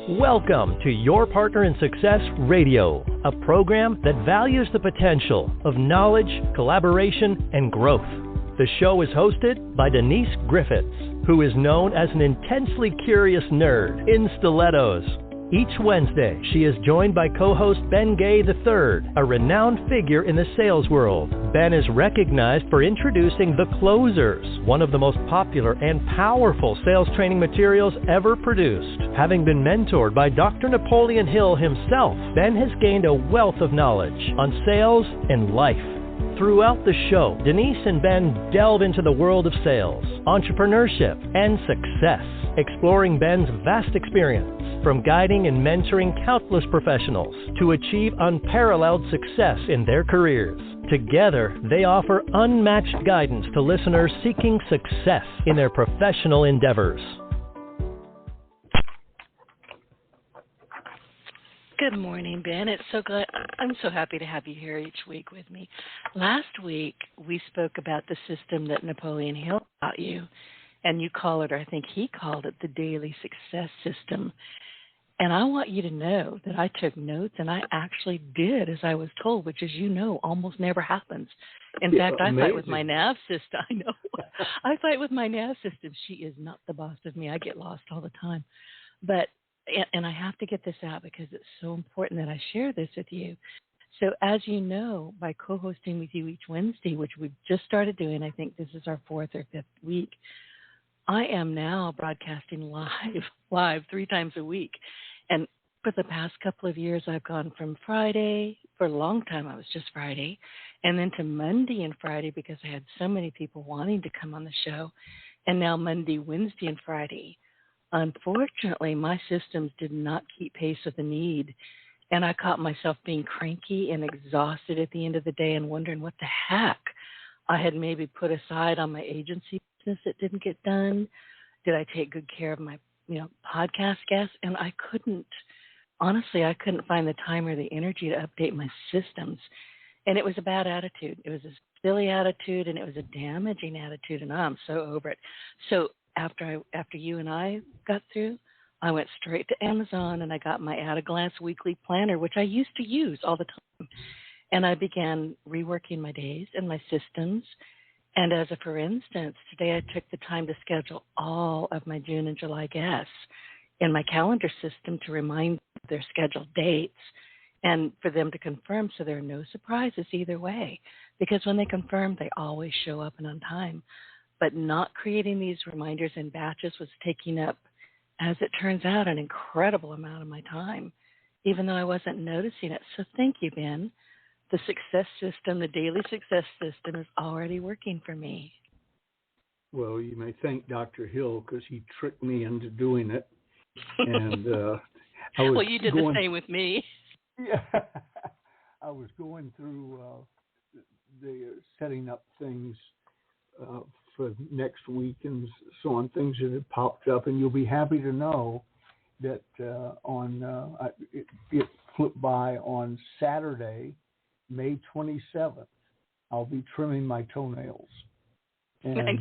Welcome to Your Partner in Success Radio, a program that values the potential of knowledge, collaboration, and growth. The show is hosted by Denise Griffiths, who is known as an intensely curious nerd in stilettos. Each Wednesday, she is joined by co-host Ben Gay III, a renowned figure in the sales world. Ben is recognized for introducing The Closers, one of the most popular and powerful sales training materials ever produced. Having been mentored by Dr. Napoleon Hill himself, Ben has gained a wealth of knowledge on sales and life. Throughout the show, Denise and Ben delve into the world of sales, entrepreneurship, and success, exploring Ben's vast experience from guiding and mentoring countless professionals to achieve unparalleled success in their careers. Together, they offer unmatched guidance to listeners seeking success in their professional endeavors. Good morning, Ben. I'm so happy to have you here each week with me. Last week, we spoke about the system that Napoleon Hill taught you, and you call it, or I think he called it, the daily success system. And I want you to know that I took notes, and I actually did as I was told, which, as you know, almost never happens. In fact, I fight with my nav system. I know. I fight with my nav system. She is not the boss of me. I get lost all the time. And I have to get this out because it's so important that I share this with you. So as you know, by co-hosting with you each Wednesday, which we've just started doing, I think this is our 4th or 5th week, I am now broadcasting live 3 times a week. And for the past couple of years, I've gone from Friday, for a long time I was just Friday, and then to Monday and Friday because I had so many people wanting to come on the show, and now Monday, Wednesday, and Friday. Unfortunately, my systems did not keep pace with the need, and I caught myself being cranky and exhausted at the end of the day and wondering what the heck I had maybe put aside on my agency business that didn't get done. Did I take good care of my, podcast guests? And I couldn't find the time or the energy to update my systems. And it was a bad attitude. It was a silly attitude, and it was a damaging attitude, and I'm so over it. So after you and I got through, I went straight to Amazon and I got my At a Glance weekly planner, which I used to use all the time. And I began reworking my days and my systems. And for instance, today I took the time to schedule all of my June and July guests in my calendar system to remind their scheduled dates and for them to confirm so there are no surprises either way. Because when they confirm, they always show up and on time. But not creating these reminders in batches was taking up, as it turns out, an incredible amount of my time, even though I wasn't noticing it. So thank you, Ben. The success system, the daily success system is already working for me. Well, you may thank Dr. Hill because he tricked me into doing it. And well, you did the same with me. Yeah, I was going through the setting up things for next week and so on, things that had popped up, and you'll be happy to know that it flipped by on Saturday, May 27th. I'll be trimming my toenails. And,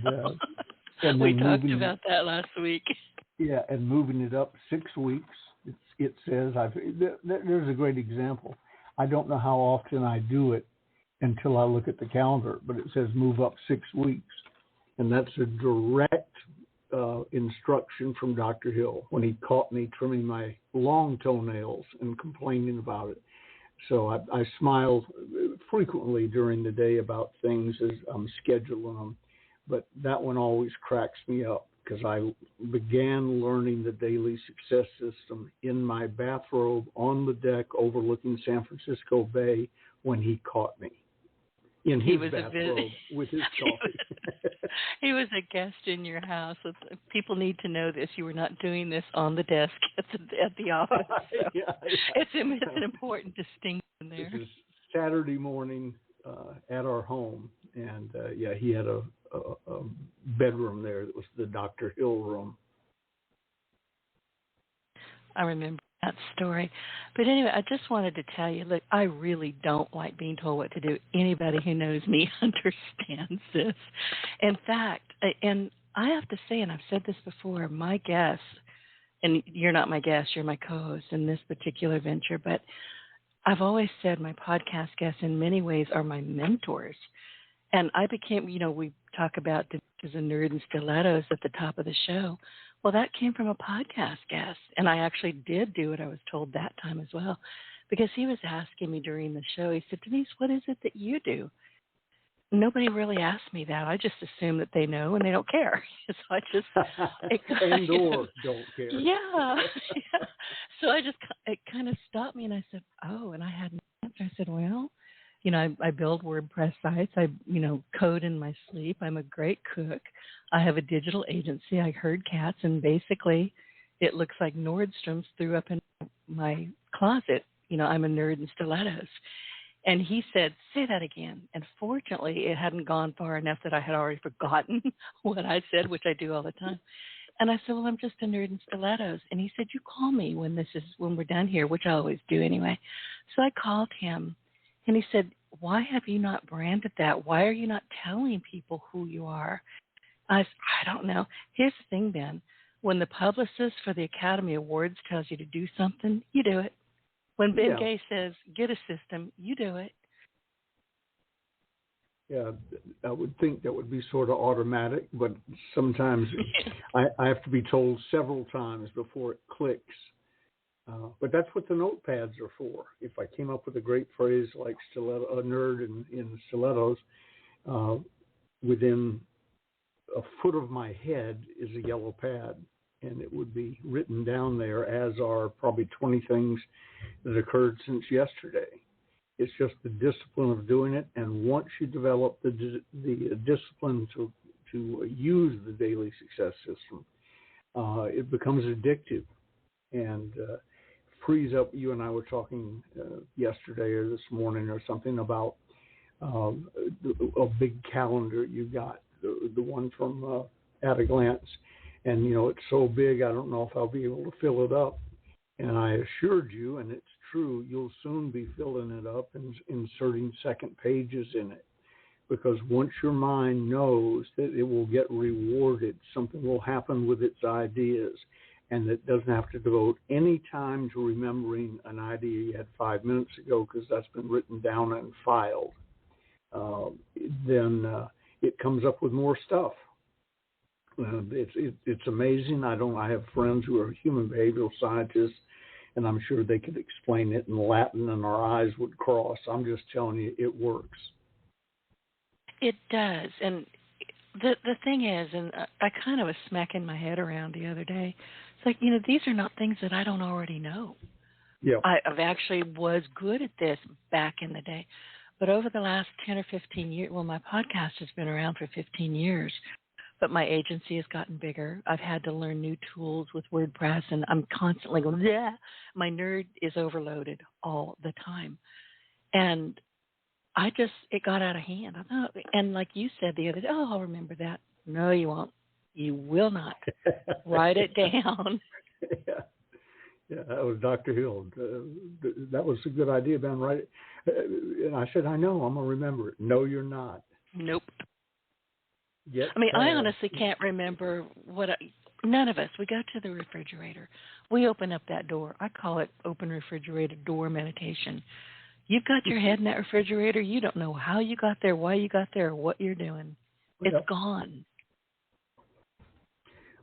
and we talked about that last week. Yeah, and moving it up 6 weeks. It says, there's a great example. I don't know how often I do it until I look at the calendar, but it says move up 6 weeks. And that's a direct instruction from Dr. Hill when he caught me trimming my long toenails and complaining about it. So I smile frequently during the day about things as I'm scheduling them. But that one always cracks me up because I began learning the daily success system in my bathrobe on the deck overlooking San Francisco Bay when he caught me. In his bathrobe with his coffee. He was a guest in your house. People need to know this. You were not doing this on the desk at the office. So yeah. It's an important distinction there. This is Saturday morning at our home, and he had a bedroom there that was the Dr. Hill room. I remember that story. But anyway, I just wanted to tell you, look, I really don't like being told what to do. Anybody who knows me understands this. In fact, and I have to say, and I've said this before, my guests and you're not my guest, you're my co-host in this particular venture, but I've always said my podcast guests in many ways are my mentors. And I became, we talk about Denise as a nerd in stilettos at the top of the show. Well, that came from a podcast guest. And I actually did do what I was told that time as well, because he was asking me during the show, he said, Denise, what is it that you do? Nobody really asked me that. I just assume that they know and they don't care. So I just don't care. Yeah. So it kind of stopped me, and I said, oh, and I had an answer. I said, well, I build WordPress sites. I code in my sleep. I'm a great cook. I have a digital agency. I herd cats, and basically, it looks like Nordstrom's threw up in my closet. I'm a nerd in stilettos. And he said, say that again. And fortunately, it hadn't gone far enough that I had already forgotten what I said, which I do all the time. And I said, well, I'm just a nerd in stilettos. And he said, you call me when we're done here, which I always do anyway. So I called him, and he said, why have you not branded that? Why are you not telling people who you are? I said, I don't know. Here's the thing, Ben. When the publicist for the Academy Awards tells you to do something, you do it. When Ben Gay says, get a system, you do it. Yeah, I would think that would be sort of automatic, but sometimes I have to be told several times before it clicks. But that's what the notepads are for. If I came up with a great phrase like stiletto, a nerd in stilettos, within a foot of my head is a yellow pad, and it would be written down there, as are probably 20 things that occurred since yesterday. It's just the discipline of doing it, and once you develop the discipline to use the daily success system, it becomes addictive and frees up. You and I were talking yesterday or this morning or something about a big calendar you got, the one from At a Glance. And, it's so big, I don't know if I'll be able to fill it up. And I assured you, and it's true, you'll soon be filling it up and inserting second pages in it. Because once your mind knows that it will get rewarded, something will happen with its ideas, and it doesn't have to devote any time to remembering an idea you had 5 minutes ago because that's been written down and filed, then it comes up with more stuff. It's amazing. I have friends who are human behavioral scientists, and I'm sure they could explain it in Latin and our eyes would cross. I'm just telling you, it works. It does. And the thing is, and I kind of was smacking my head around the other day, it's like, these are not things that I don't already know. Yeah. I've actually was good at this back in the day. But over the last 10 or 15 years, well, my podcast has been around for 15 years. But my agency has gotten bigger. I've had to learn new tools with WordPress, and I'm constantly going, yeah. My nerd is overloaded all the time. And it got out of hand. I thought, and like you said the other day, I'll remember that. No, you won't. You will not. Write it down. Yeah, that was Dr. Hill. That was a good idea, Ben, right? And I said, I know, I'm going to remember it. No, you're not. Nope. I honestly can't remember none of us, we go to the refrigerator. We open up that door. I call it open refrigerator door meditation. You've got your head in that refrigerator. You don't know how you got there, why you got there, or what you're doing. It's gone.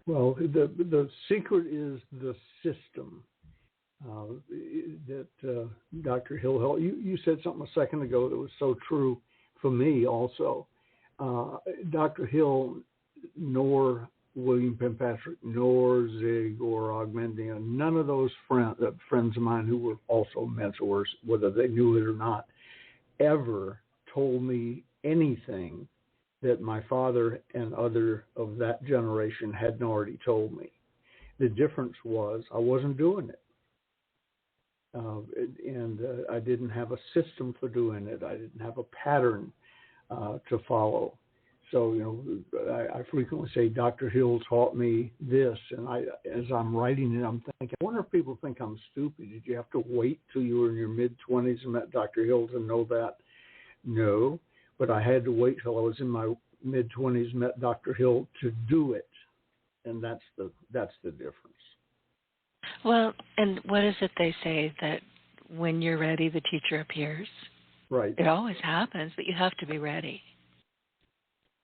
Well, the secret is the system that Dr. Hill held. You said something a second ago that was so true for me also. Dr. Hill, nor William Penpatrick, nor Zig or Augmendia, none of those friends of mine who were also mentors, whether they knew it or not, ever told me anything that my father and other of that generation hadn't already told me. The difference was I wasn't doing it. And I didn't have a system for doing it. I didn't have a pattern to follow. So, I frequently say Dr. Hill taught me this, and as I'm writing it, I'm thinking, I wonder if people think I'm stupid. Did you have to wait till you were in your mid-20s and met Dr. Hill to know that? No, but I had to wait till I was in my mid-20s, met Dr. Hill to do it, and that's the difference. Well, and what is it they say, that when you're ready, the teacher appears? Right. It always happens, but you have to be ready.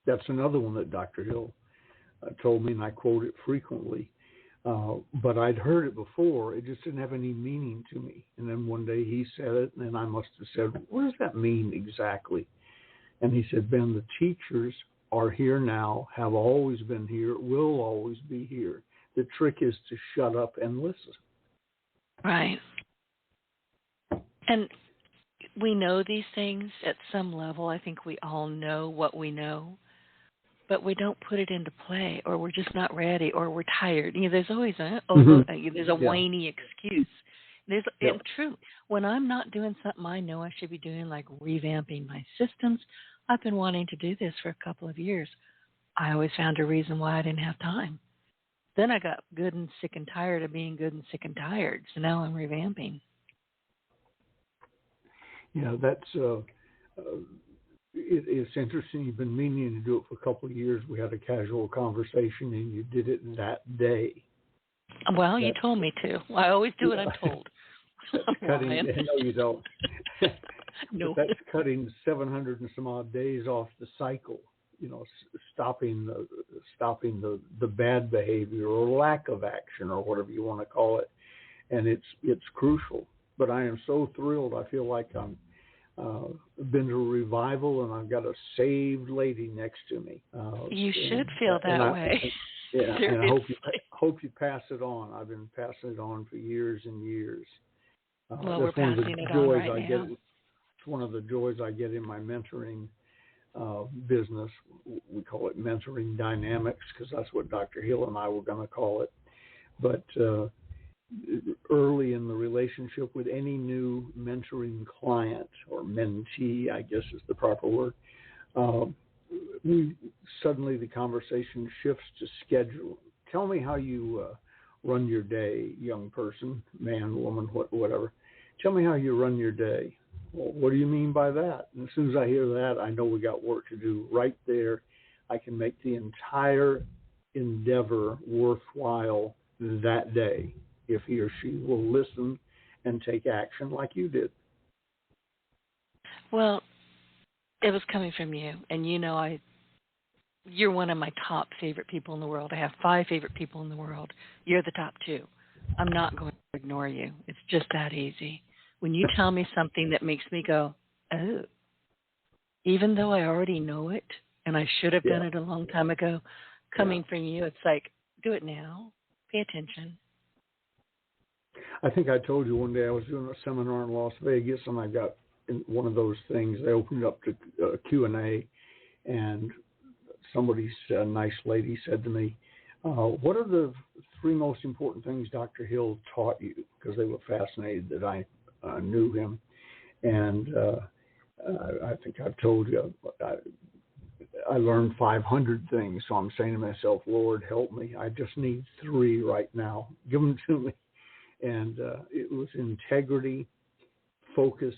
That's another one that Dr. Hill told me, and I quote it frequently. But I'd heard it before. It just didn't have any meaning to me. And then one day he said it, and then I must have said, what does that mean exactly? And he said, Ben, the teachers are here now, have always been here, will always be here. The trick is to shut up and listen. Right. And we know these things at some level. I think we all know what we know, but we don't put it into play, or we're just not ready, or we're tired. There's always there's a whiny excuse. It's true. When I'm not doing something I know I should be doing, like revamping my systems, I've been wanting to do this for a couple of years. I always found a reason why I didn't have time. Then I got good and sick and tired of being good and sick and tired. So now I'm revamping. That's it's interesting. You've been meaning to do it for a couple of years. We had a casual conversation, and you did it that day. Well, you told me to. I always do what I'm told. That's cutting. No, you don't. No. That's cutting 700 and some odd days off the cycle. Stopping the bad behavior or lack of action or whatever you want to call it, and it's crucial. But I am so thrilled. I feel like I'm been to a revival, and I've got a saved lady next to me. You should feel that way. And I hope you pass it on. I've been passing it on for years and years. Well, we're passing it on right now. It's one of the joys I get in my mentoring business. We call it mentoring dynamics, because that's what Dr. Hill and I were going to call it. But early in the relationship with any new mentoring client, or mentee, I guess is the proper word, suddenly the conversation shifts to schedule. Tell me how you run your day, young person, man, woman, whatever. Tell me how you run your day. Well, what do you mean by that? And as soon as I hear that, I know we got work to do. Right there, I can make the entire endeavor worthwhile that day if he or she will listen and take action like you did. Well, it was coming from you, and you're one of my top favorite people in the world. I have 5 favorite people in the world. You're the top 2. I'm not going to ignore you. It's just that easy. When you tell me something that makes me go, oh, even though I already know it and I should have done it a long time ago, coming from you, it's like, do it now. Pay attention. I think I told you one day I was doing a seminar in Las Vegas, and I got in one of those things. They opened up to Q&A, and somebody, a nice lady, said to me, what are the 3 most important things Dr. Hill taught you? Because they were fascinated that I knew him. And I think I've told you, I learned 500 things. So I'm saying to myself, Lord, help me. I just need 3 right now. Give them to me. And it was integrity, focus,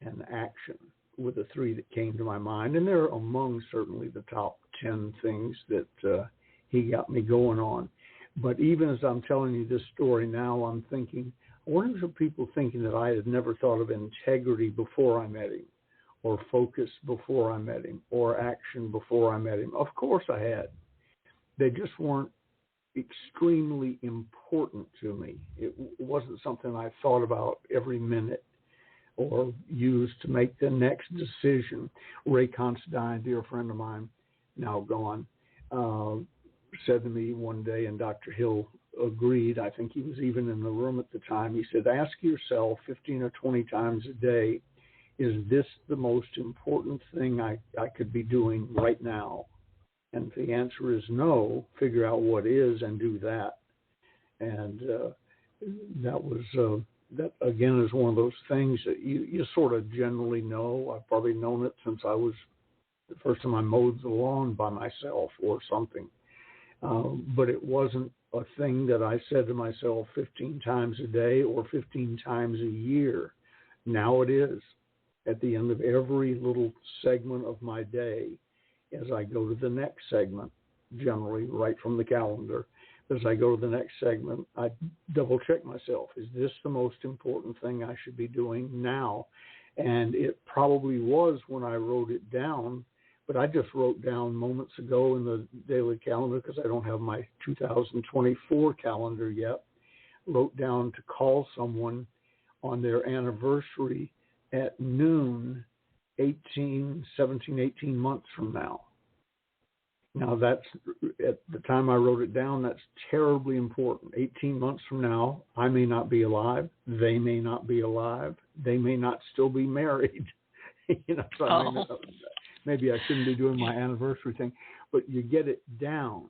and action were the 3 that came to my mind. And they're among certainly the top 10 things that he got me going on. But even as I'm telling you this story now, I'm thinking, I wonder if people thinking that I had never thought of integrity before I met him, or focus before I met him, or action before I met him. Of course I had. They just weren't extremely important to me. It wasn't something I thought about every minute or used to make the next decision. Ray Considine, dear friend of mine, now gone, said to me one day, and Dr. Hill agreed, I think he was even in the room at the time, he said, ask yourself 15 or 20 times a day, is this the most important thing I could be doing right now? And if the answer is no, figure out what is and do that. And that was, that again is one of those things that you sort of generally know. I've probably known it since I was the first time I mowed the lawn by myself or something. But it wasn't a thing that I said to myself 15 times a day or 15 times a year. Now it is. At the end of every little segment of my day, as I go to the next segment, generally right from the calendar, as I go to the next segment, I double check myself. Is this the most important thing I should be doing now? And it probably was when I wrote it down, but I just wrote down moments ago in the daily calendar, because I don't have my 2024 calendar yet, wrote down to call someone on their anniversary at noon 18 months from now. Now, that's, at the time I wrote it down, that's terribly important. 18 months from now, I may not be alive. They may not be alive. They may not still be married. So maybe I shouldn't be doing my anniversary thing. But you get it down,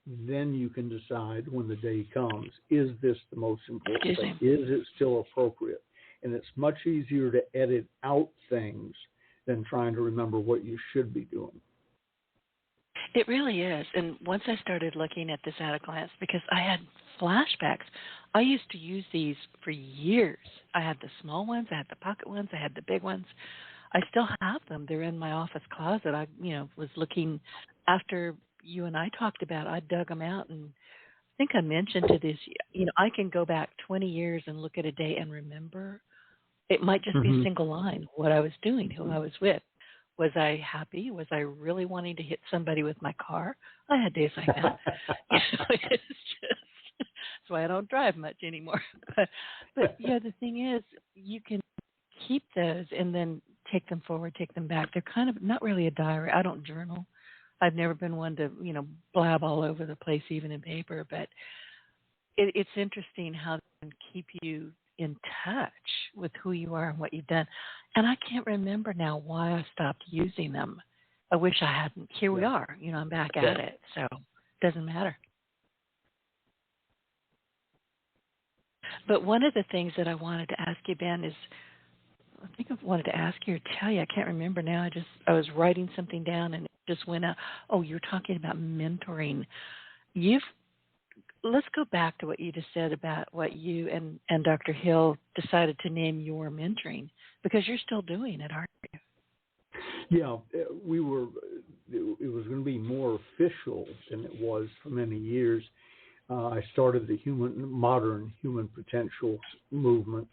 then you can decide when the day comes, is this the most important thing? Is it still appropriate? And it's much easier to edit out things than trying to remember what you should be doing. It really is. And once I started looking at this at a glance, because I had flashbacks, I used to use these for years. I had the small ones, I had the pocket ones, I had the big ones. I still have them. They're in my office closet. I, was looking after you and I talked about, I dug them out, and I think I mentioned to this, I can go back 20 years and look at a day and remember. It might just be a single line, what I was doing, who I was with. Was I happy? Was I really wanting to hit somebody with my car? I had days like that. It's just, that's why I don't drive much anymore. But the thing is, you can keep those and then take them forward, take them back. They're kind of not really a diary. I don't journal. I've never been one to, blab all over the place, even in paper. But it's interesting how they can keep you in touch with who you are and what you've done. And I can't remember now why I stopped using them. I wish I hadn't. Here we are. I'm back at it. So it doesn't matter. But one of the things that I wanted to ask you, Ben, is I think I wanted to ask you or tell you. I can't remember now. I was writing something down and it just went out. Oh, you're talking about mentoring. Let's go back to what you just said about what you and Dr. Hill decided to name your mentoring, because you're still doing it, aren't you? Yeah, we were. It was going to be more official than it was for many years. I started the modern human potential movement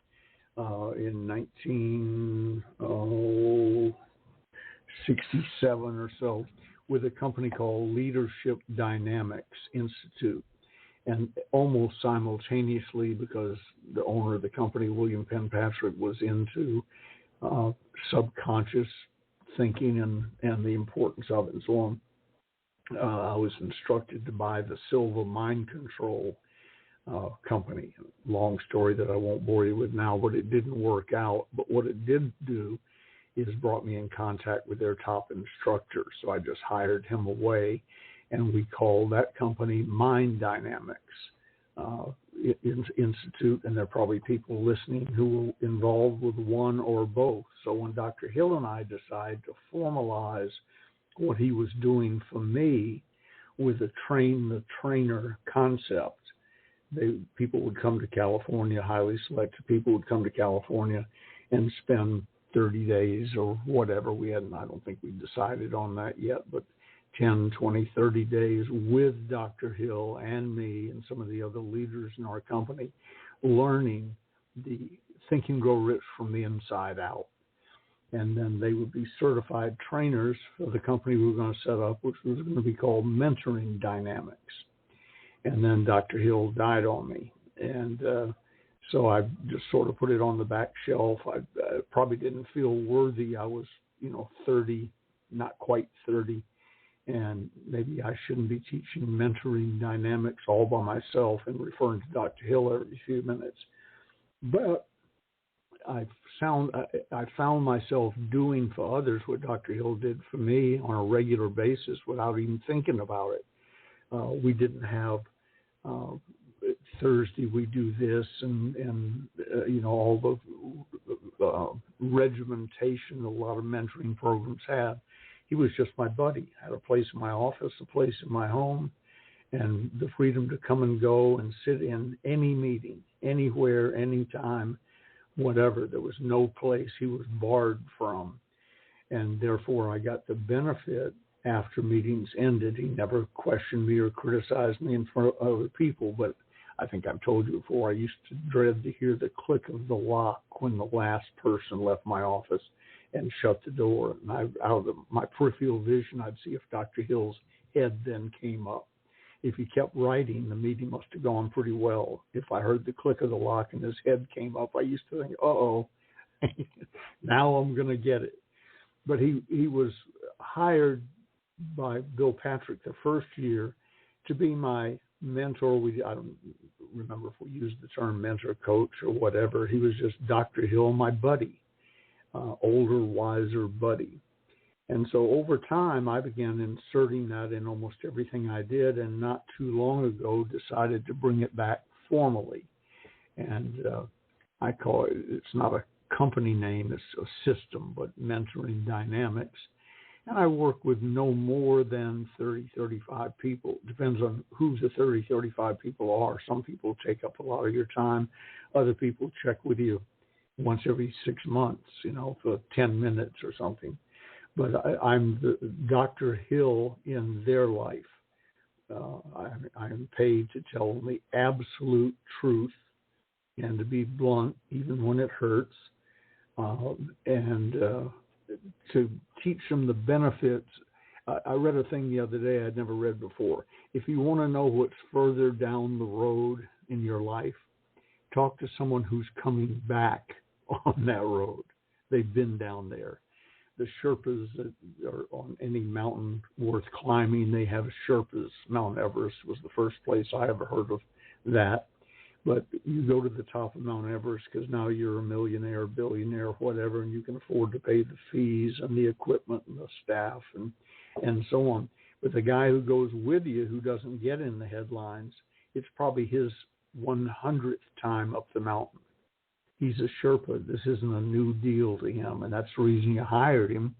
in 1967 or so with a company called Leadership Dynamics Institute. And almost simultaneously, because the owner of the company, William Penpatrick, was into subconscious thinking and the importance of it and so on, I was instructed to buy the Silva Mind Control company. Long story that I won't bore you with now, but it didn't work out. But what it did do is brought me in contact with their top instructor. So I just hired him away. And we call that company Mind Dynamics Institute, and there are probably people listening who are involved with one or both. So when Dr. Hill and I decided to formalize what he was doing for me with a train-the-trainer concept, people would come to California, highly selected people would come to California and spend 30 days or whatever. I don't think we decided on that yet, but 10, 20, 30 days with Dr. Hill and me and some of the other leaders in our company, learning the Think and Grow Rich from the inside out. And then they would be certified trainers for the company we were going to set up, which was going to be called Mentoring Dynamics. And then Dr. Hill died on me. And so I just sort of put it on the back shelf. I probably didn't feel worthy. I was, 30, not quite 30. And maybe I shouldn't be teaching mentoring dynamics all by myself and referring to Dr. Hill every few minutes. But I found myself doing for others what Dr. Hill did for me on a regular basis without even thinking about it. We didn't have Thursday we do this and all the regimentation a lot of mentoring programs have. He was just my buddy. I had a place in my office, a place in my home, and the freedom to come and go and sit in any meeting, anywhere, anytime, whatever. There was no place he was barred from. And therefore, I got the benefit after meetings ended. He never questioned me or criticized me in front of other people, but I think I've told you before, I used to dread to hear the click of the lock when the last person left my office and shut the door. And out of my peripheral vision, I'd see if Dr. Hill's head then came up. If he kept writing, the meeting must have gone pretty well. If I heard the click of the lock and his head came up, I used to think, uh-oh, now I'm going to get it. But he was hired by Bill Patrick the first year to be my mentor. I don't remember if we used the term mentor, coach, or whatever. He was just Dr. Hill, my buddy, older, wiser buddy. And so over time, I began inserting that in almost everything I did, and not too long ago decided to bring it back formally. And I call it, it's not a company name, it's a system, but Mentoring Dynamics. And I work with no more than 30, 35 people. Depends on who the 30, 35 people are. Some people take up a lot of your time. Other people check with you once every 6 months, for 10 minutes or something. But I'm the Dr. Hill in their life. I'm paid to tell them the absolute truth and to be blunt, even when it hurts, and to teach them the benefits. I read a thing the other day I'd never read before. If you want to know what's further down the road in your life, talk to someone who's coming back on that road. They've been down there. The Sherpas that are on any mountain worth climbing, they have Sherpas. Mount Everest was the first place I ever heard of that. But you go to the top of Mount Everest because now you're a millionaire, billionaire, whatever, and you can afford to pay the fees and the equipment and the staff and so on. But the guy who goes with you who doesn't get in the headlines, it's probably his 100th time up the mountain. He's a Sherpa. This isn't a new deal to him, and that's the reason you hired him.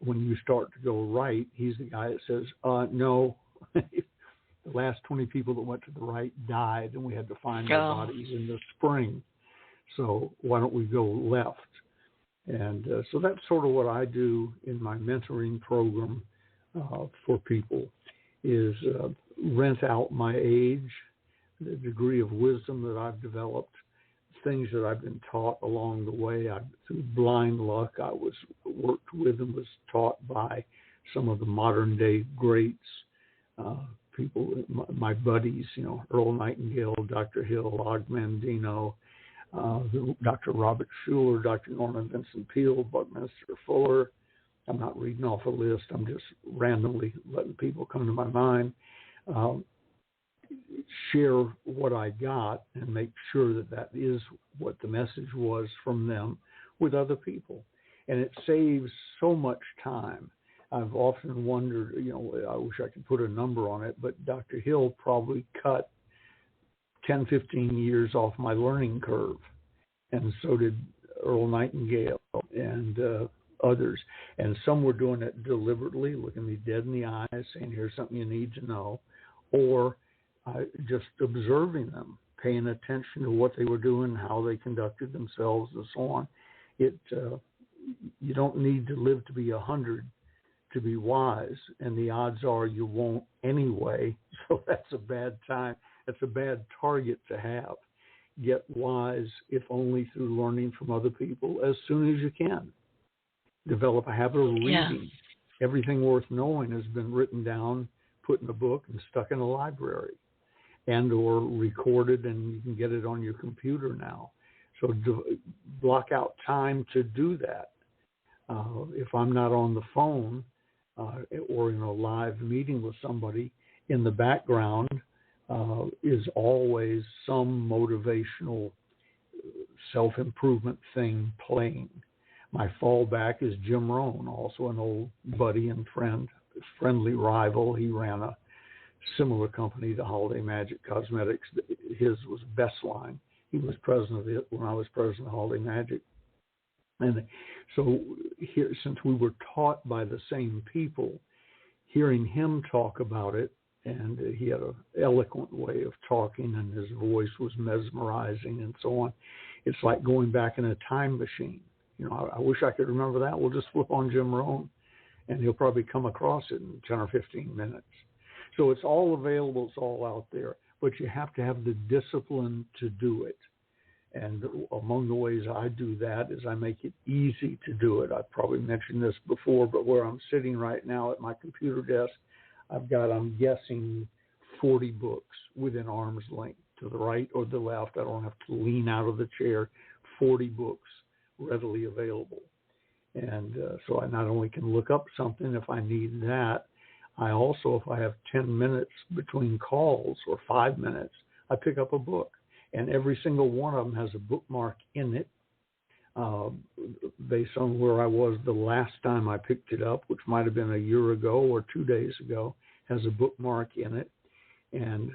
When you start to go right, he's the guy that says, no, the last 20 people that went to the right died, and we had to find their bodies in the spring. So why don't we go left? And so that's sort of what I do in my mentoring program for people is rent out my age, the degree of wisdom that I've developed, things that I've been taught along the way. Through blind luck, I was worked with and was taught by some of the modern day greats, people, my buddies, Earl Nightingale, Dr. Hill, Og Mandino, Dr. Robert Schuller, Dr. Norman Vincent Peale, Buckminster Fuller. I'm not reading off a list. I'm just randomly letting people come to my mind. Share what I got and make sure that is what the message was from them with other people. And it saves so much time. I've often wondered, I wish I could put a number on it, but Dr. Hill probably cut 10, 15 years off my learning curve. And so did Earl Nightingale and others. And some were doing it deliberately, looking me dead in the eyes, saying, here's something you need to know. Or just observing them, paying attention to what they were doing, how they conducted themselves, and so on. You don't need to live to be 100 to be wise, and the odds are you won't anyway. So that's a bad time. That's a bad target to have. Get wise, if only through learning from other people, as soon as you can. Develop a habit of reading. Yeah. Everything worth knowing has been written down, put in a book, and stuck in a library, and or recorded, and you can get it on your computer now. So block out time to do that. If I'm not on the phone or in a live meeting with somebody, in the background is always some motivational self-improvement thing playing. My fallback is Jim Rohn, also an old buddy and friendly rival. He ran a similar company to Holiday Magic Cosmetics. His was Bestline. He was president of it when I was president of Holiday Magic. And so here, since we were taught by the same people, hearing him talk about it, and he had an eloquent way of talking, and his voice was mesmerizing and so on. It's like going back in a time machine. I wish I could remember that. We'll just flip on Jim Rohn and he'll probably come across it in 10 or 15 minutes. So it's all available. It's all out there. But you have to have the discipline to do it. And among the ways I do that is I make it easy to do it. I've probably mentioned this before, but where I'm sitting right now at my computer desk, I've got, I'm guessing, 40 books within arm's length, to the right or the left. I don't have to lean out of the chair. 40 books readily available. And so I not only can look up something if I need that, I also, if I have 10 minutes between calls or 5 minutes, I pick up a book. And every single one of them has a bookmark in it based on where I was the last time I picked it up, which might have been a year ago or 2 days ago, has a bookmark in it. And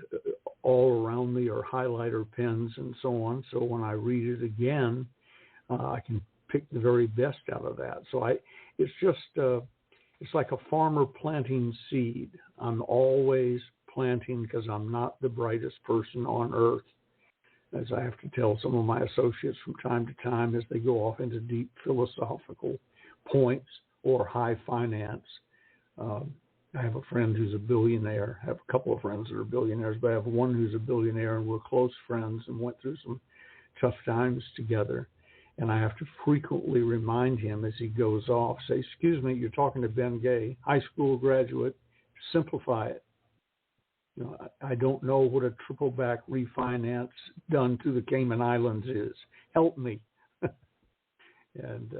all around me are highlighter pens and so on. So when I read it again, I can pick the very best out of that. So it's just, it's like a farmer planting seed. I'm always planting because I'm not the brightest person on earth, as I have to tell some of my associates from time to time as they go off into deep philosophical points or high finance. I have a friend who's a billionaire. I have a couple of friends that are billionaires, but I have one who's a billionaire, and we're close friends and went through some tough times together. And I have to frequently remind him as he goes off, say, excuse me, you're talking to Ben Gay, high school graduate, simplify it. You know, I don't know what a triple back refinance done to the Cayman Islands is. Help me. And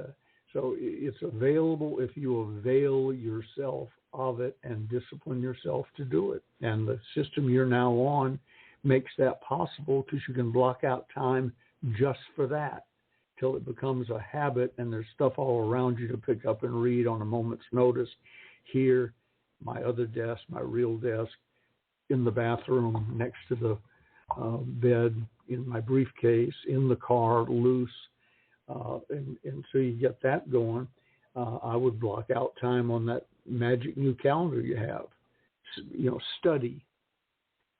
so it's available if you avail yourself of it and discipline yourself to do it. And the system you're now on makes that possible because you can block out time just for that till it becomes a habit and there's stuff all around you to pick up and read on a moment's notice. Here, my other desk, my real desk, in the bathroom, next to the bed, in my briefcase, in the car, loose. And so you get that going. I would block out time on that magic new calendar you have. You know, study.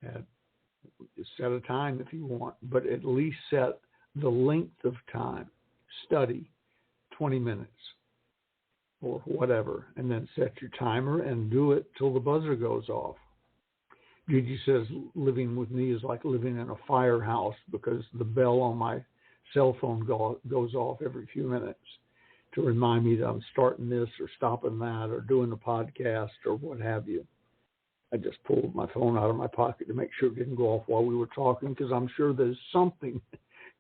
Set a time if you want, but at least set the length of time. Study 20 minutes or whatever, and then set your timer and do it till the buzzer goes off. Gigi says living with me is like living in a firehouse because the bell on my cell phone goes off every few minutes to remind me that I'm starting this or stopping that or doing a podcast or what have you. I just pulled my phone out of my pocket to make sure it didn't go off while we were talking because I'm sure there's something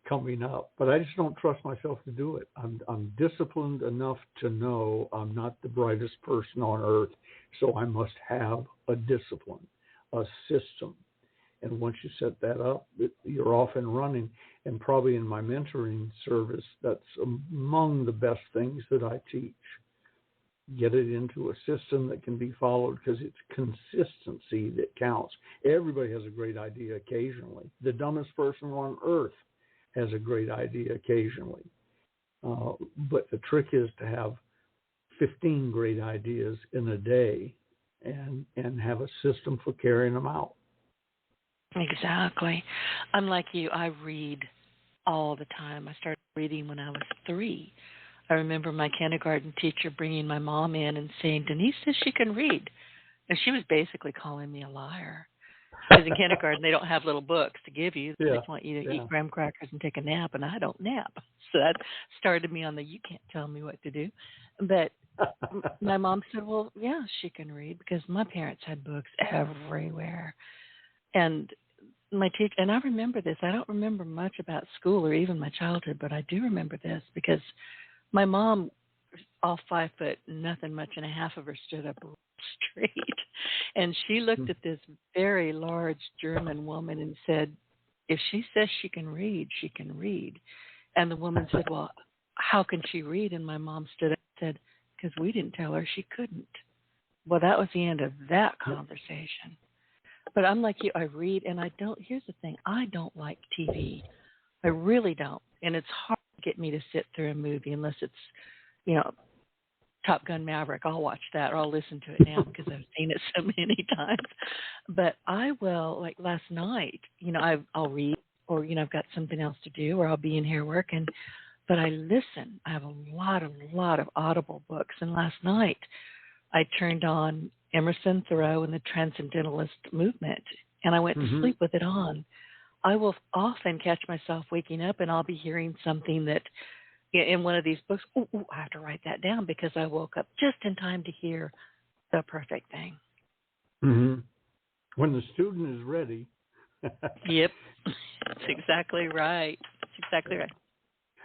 coming up, but I just don't trust myself to do it. I'm disciplined enough to know I'm not the brightest person on earth, so I must have a discipline, a system. And once you set that up, you're off and running. And probably in my mentoring service, that's among the best things that I teach. Get it into a system that can be followed because it's consistency that counts. Everybody has a great idea occasionally. The dumbest person on earth has a great idea occasionally. But the trick is to have 15 great ideas in a day and have a system for carrying them out. Exactly. I'm like you. I read all the time. I started reading when I was 3. I remember my kindergarten teacher bringing my mom in and saying, Denise says she can read. And she was basically calling me a liar. Because in kindergarten, they don't have little books to give you. They just want you to eat graham crackers and take a nap, and I don't nap. So that started me on the you can't tell me what to do. But my mom said, well, yeah, she can read because my parents had books everywhere. And my teacher, and I remember this. I don't remember much about school or even my childhood, but I do remember this because my mom, all 5 foot, nothing much and a half of her, stood up straight. And she looked at this very large German woman and said, if she says she can read, she can read. And the woman said, well, how can she read? And my mom stood up and said, because we didn't tell her she couldn't. Well, that was the end of that conversation. But I'm like you, I read, and I don't, here's the thing, I don't like TV. I really don't. And it's hard to get me to sit through a movie unless it's, you know, Top Gun Maverick. I'll watch that, or I'll listen to it now because I've seen it so many times. But I will, like last night, you know, I'll read, or, you know, I've got something else to do, or I'll be in here working. But I listen. I have a lot of Audible books. And last night I turned on Emerson, Thoreau, and the Transcendentalist movement, and I went to sleep with it on. I will often catch myself waking up, and I'll be hearing something that in one of these books, I have to write that down because I woke up just in time to hear the perfect thing. Mm-hmm. When the student is ready. Yep, that's exactly right. That's exactly right.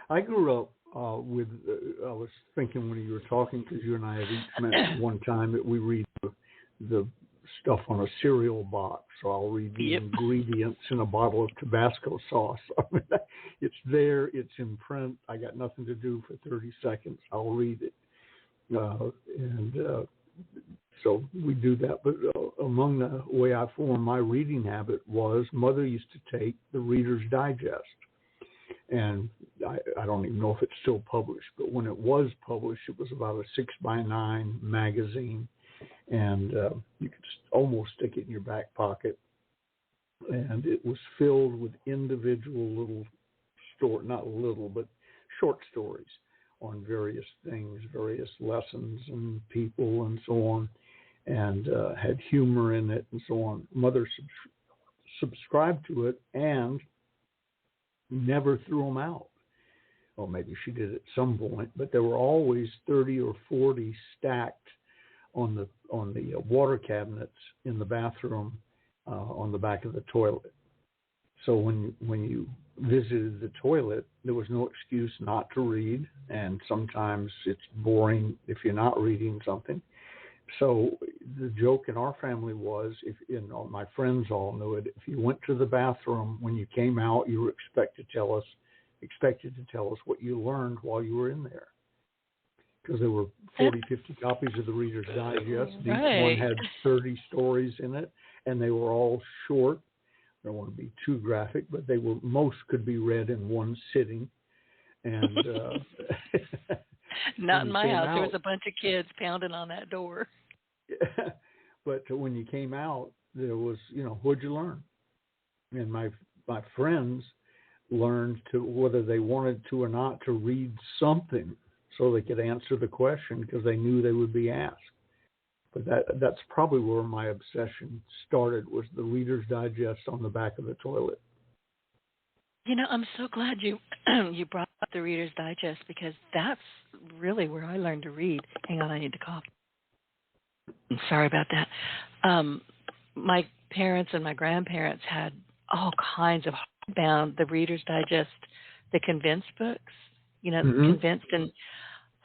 I grew up with, I was thinking when you were talking, because you and I have each mentioned one time that we read the stuff on a cereal box. So I'll read the ingredients in a bottle of Tabasco sauce. It's there. It's in print. I got nothing to do for 30 seconds. I'll read it. So we do that. But among the way I formed my reading habit was Mother used to take the Reader's Digest. And I don't even know if it's still published, but when it was published, it was about a 6x9 magazine. And you could almost stick it in your back pocket. And it was filled with individual not little, but short stories on various things, various lessons and people and so on, and had humor in it and so on. Mother subscribed to it and never threw them out. Well, maybe she did at some point, but there were always 30 or 40 stacked on the water cabinets in the bathroom on the back of the toilet. So when you visited the toilet, there was no excuse not to read, and sometimes it's boring if you're not reading something. So the joke in our family was, my friends all knew it, if you went to the bathroom, when you came out, you were expected to tell us what you learned while you were in there. Because there were 40, 50 copies of the Reader's Digest. Each one had 30 stories in it, and they were all short. I don't want to be too graphic, but most could be read in one sitting. And not in my house. There was a bunch of kids pounding on that door. But when you came out, there was, what'd you learn? And my friends learned to, whether they wanted to or not, to read something so they could answer the question because they knew they would be asked. But that's probably where my obsession started, was the Reader's Digest on the back of the toilet. I'm so glad you brought up the Reader's Digest, because that's really where I learned to read. Hang on, I need to cough. Sorry about that. My parents and my grandparents had all kinds of hardbound, the Reader's Digest, the condensed books, condensed. And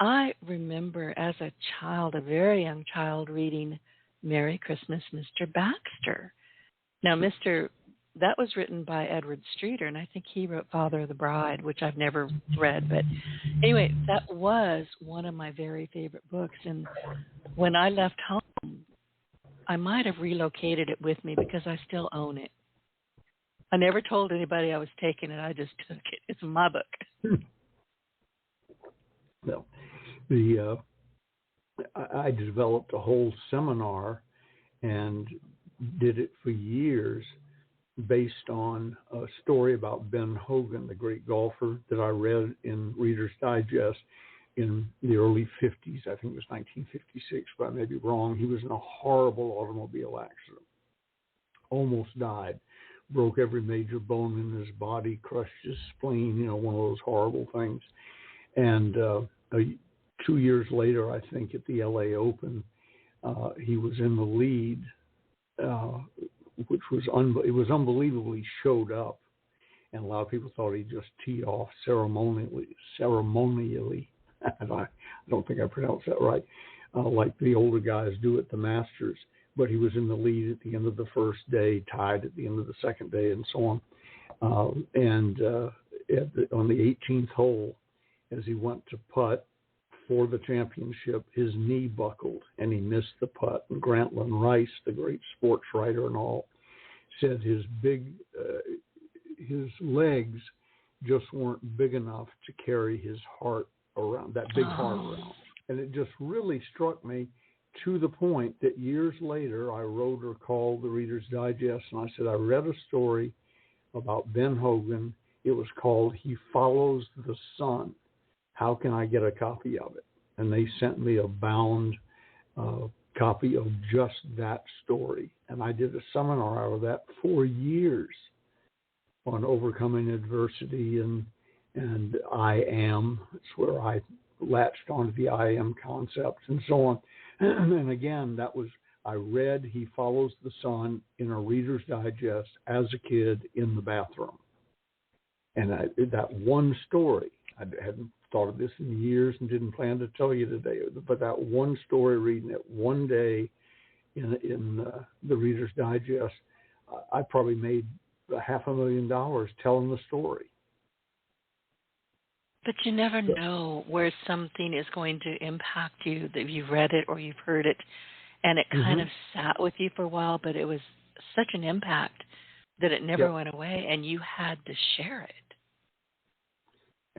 I remember as a child, a very young child, reading Merry Christmas, Mr. Baxter. Now, that was written by Edward Streeter, and I think he wrote Father of the Bride, which I've never read. But anyway, that was one of my very favorite books. And when I left home, I might have relocated it with me because I still own it. I never told anybody I was taking it. I just took it. It's my book. No. I developed a whole seminar and did it for years based on a story about Ben Hogan, the great golfer, that I read in Reader's Digest in the early 50s. I think it was 1956, but I may be wrong. He was in a horrible automobile accident. Almost died. Broke every major bone in his body, crushed his spleen, one of those horrible things. And 2 years later, I think at the LA Open, he was in the lead, which was it was unbelievably showed up, and a lot of people thought he just teed off ceremonially. I don't think I pronounced that right, like the older guys do at the Masters. But he was in the lead at the end of the first day, tied at the end of the second day, and so on. On the 18th hole, as he went to putt for the championship, his knee buckled and he missed the putt. And Grantland Rice, the great sports writer and all, said his legs just weren't big enough to carry his heart around, that big heart around. And it just really struck me, to the point that years later I wrote or called the Reader's Digest, and I said, I read a story about Ben Hogan. It was called He Follows the Sun. How can I get a copy of it? And they sent me a bound copy of just that story. And I did a seminar out of that for years on overcoming adversity and I am. It's where I latched onto the I am concept and so on. And again, that was, I read He Follows the Sun in a Reader's Digest as a kid in the bathroom. And that one story, I hadn't thought of this in years and didn't plan to tell you today, but that one story, reading it one day in the Reader's Digest, I probably made $500,000 telling the story. But you never know where something is going to impact you, that you've read it or you've heard it, and it kind of sat with you for a while, but it was such an impact that it never went away, and you had to share it.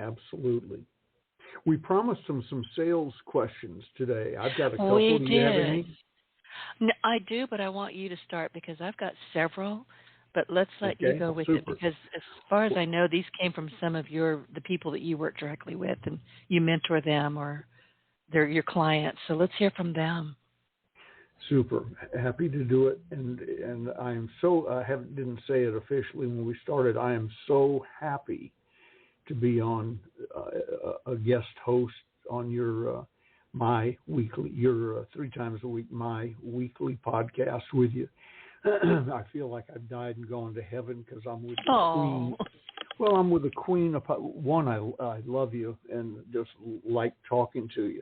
Absolutely. We promised them some sales questions today. I've got a couple. We Do did. you have any? No, I do, but I want you to start because I've got several. But let's let you go with it, because as far as I know, these came from some of the people that you work directly with, and you mentor them or they're your clients. So let's hear from them. Super. Happy to do it. And I am so, didn't say it officially when we started, I am so happy to be on a guest host on your my weekly, your 3 times a week, my weekly podcast with you. I feel like I've died and gone to heaven because I'm with the Queen. Well, I'm with the Queen of, one, I love you and just like talking to you.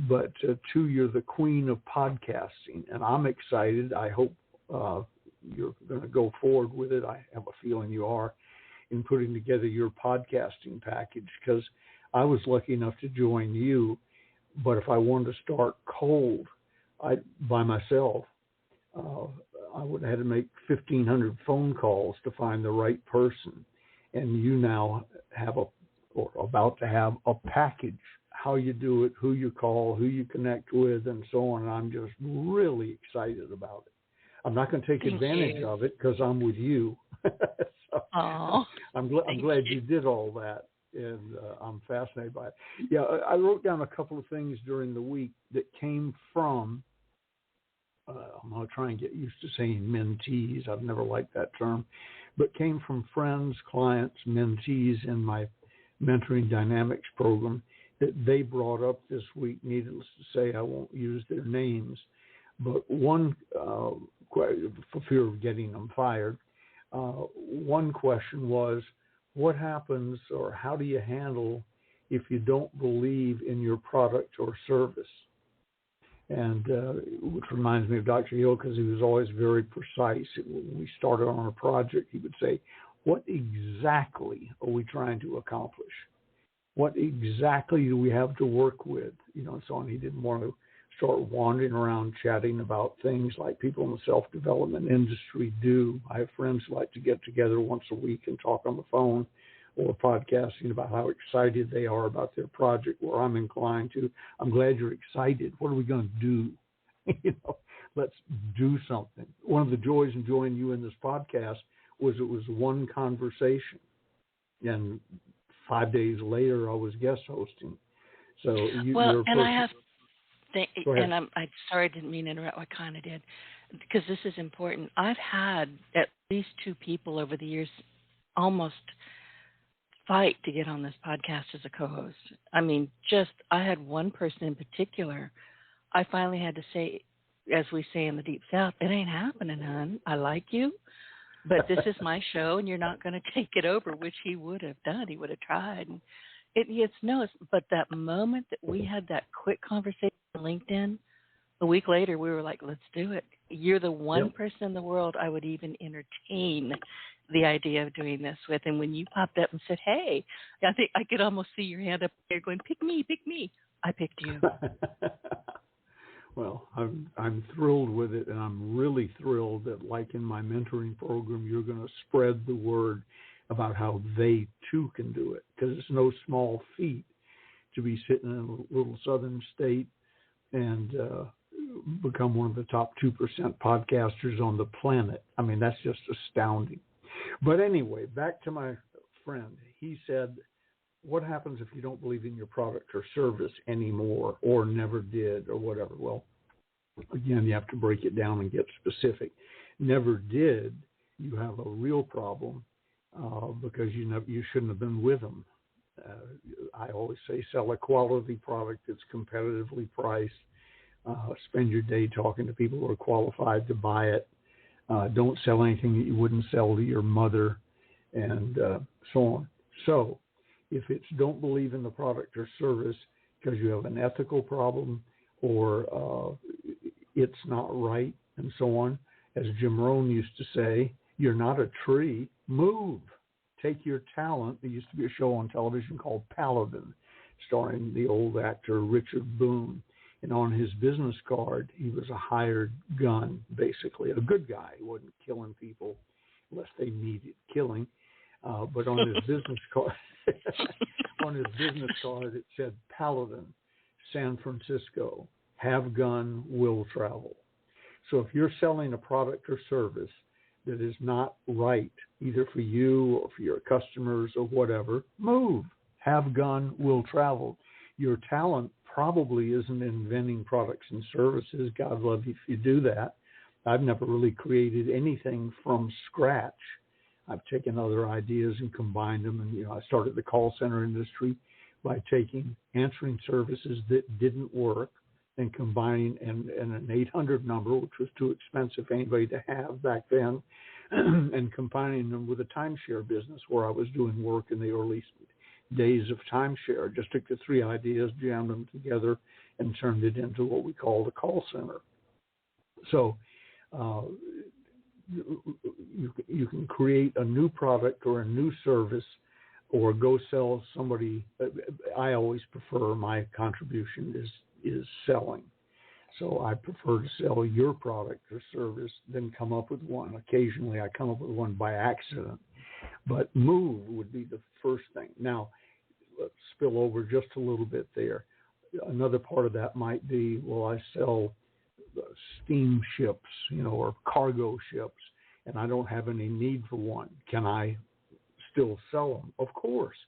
But 2, you're the Queen of podcasting, and I'm excited. I hope you're going to go forward with it. I have a feeling you are, in putting together your podcasting package, because I was lucky enough to join you. But if I wanted to start cold by myself, I would have had to make 1,500 phone calls to find the right person. And you now have or about to have a package, how you do it, who you call, who you connect with, and so on. And I'm just really excited about it. I'm not going to take advantage of it because I'm with you. So I'm glad you did all that, and I'm fascinated by it. Yeah, I wrote down a couple of things during the week that came from, I'm going to try and get used to saying mentees. I've never liked that term, but came from friends, clients, mentees in my Mentoring Dynamics program that they brought up this week. Needless to say, I won't use their names, but one, for fear of getting them fired, one question was, what happens or how do you handle if you don't believe in your product or service? And which reminds me of Dr. Hill, because he was always very precise. When we started on a project, he would say, what exactly are we trying to accomplish? What exactly do we have to work with? And so on. He didn't want to start wandering around chatting about things like people in the self-development industry do. I have friends who like to get together once a week and talk on the phone or podcasting about how excited they are about their project, where I'm inclined to, I'm glad you're excited. What are we going to do? Let's do something. One of the joys in joining you in this podcast was it was one conversation. And 5 days later, I was guest hosting. So you're and I have, and I'm sorry, I didn't mean to interrupt. I kind of did, because this is important. I've had at least 2 people over the years almost fight to get on this podcast as a co-host. I mean, I had one person in particular. I finally had to say, as we say in the Deep South, it ain't happening, hon. I like you, but this is my show, and you're not going to take it over, which he would have done. He would have tried. And but that moment that we had that quick conversation on LinkedIn, a week later, we were like, let's do it. You're the one person in the world I would even entertain the idea of doing this with. And when you popped up and said, hey, I think I could almost see your hand up there going, pick me. I picked you. Well, I'm thrilled with it, and I'm really thrilled that, like in my mentoring program, you're going to spread the word about how they too can do it, because it's no small feat to be sitting in a little southern state and become one of the top 2% podcasters on the planet. I mean, that's just astounding. But anyway, back to my friend. He said, what happens if you don't believe in your product or service anymore, or never did, or whatever? Well, again, you have to break it down and get specific. Never did, you have a real problem because you shouldn't have been with them. I always say sell a quality product that's competitively priced. Spend your day talking to people who are qualified to buy it. Don't sell anything that you wouldn't sell to your mother, and so on. So if it's don't believe in the product or service because you have an ethical problem or it's not right and so on, as Jim Rohn used to say, you're not a tree, move. Take your talent. There used to be a show on television called Paladin, starring the old actor Richard Boone. And on his business card, he was a hired gun, basically, a good guy. He wasn't killing people unless they needed killing. But on his business card, it said Paladin, San Francisco, have gun, will travel. So if you're selling a product or service that is not right, either for you or for your customers or whatever, move. Have gun, will travel. Your talent probably isn't inventing products and services. God love you if you do that. I've never really created anything from scratch. I've taken other ideas and combined them. And, I started the call center industry by taking answering services that didn't work and combining an 800 number, which was too expensive for anybody to have back then, and combining them with a timeshare business where I was doing work in the early days of timeshare. Just took the three ideas, jammed them together, and turned it into what we call the call center. So you can create a new product or a new service or go sell somebody. I always prefer my contribution is selling. So I prefer to sell your product or service than come up with one. Occasionally I come up with one by accident. But move would be the first thing. Now, let's spill over just a little bit there. Another part of that might be, well, I sell steamships, or cargo ships, and I don't have any need for one. Can I still sell them? Of course,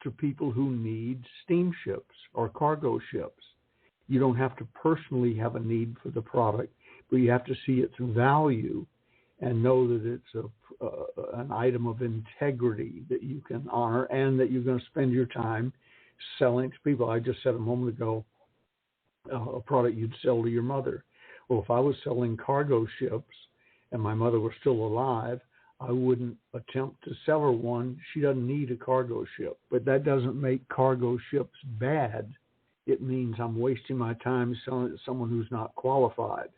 to people who need steamships or cargo ships. You don't have to personally have a need for the product, but you have to see its value and know that it's an item of integrity that you can honor and that you're going to spend your time selling to people. I just said a moment ago, a product you'd sell to your mother. Well, if I was selling cargo ships and my mother was still alive, I wouldn't attempt to sell her one. She doesn't need a cargo ship, but that doesn't make cargo ships bad. It means I'm wasting my time selling it to someone who's not qualified.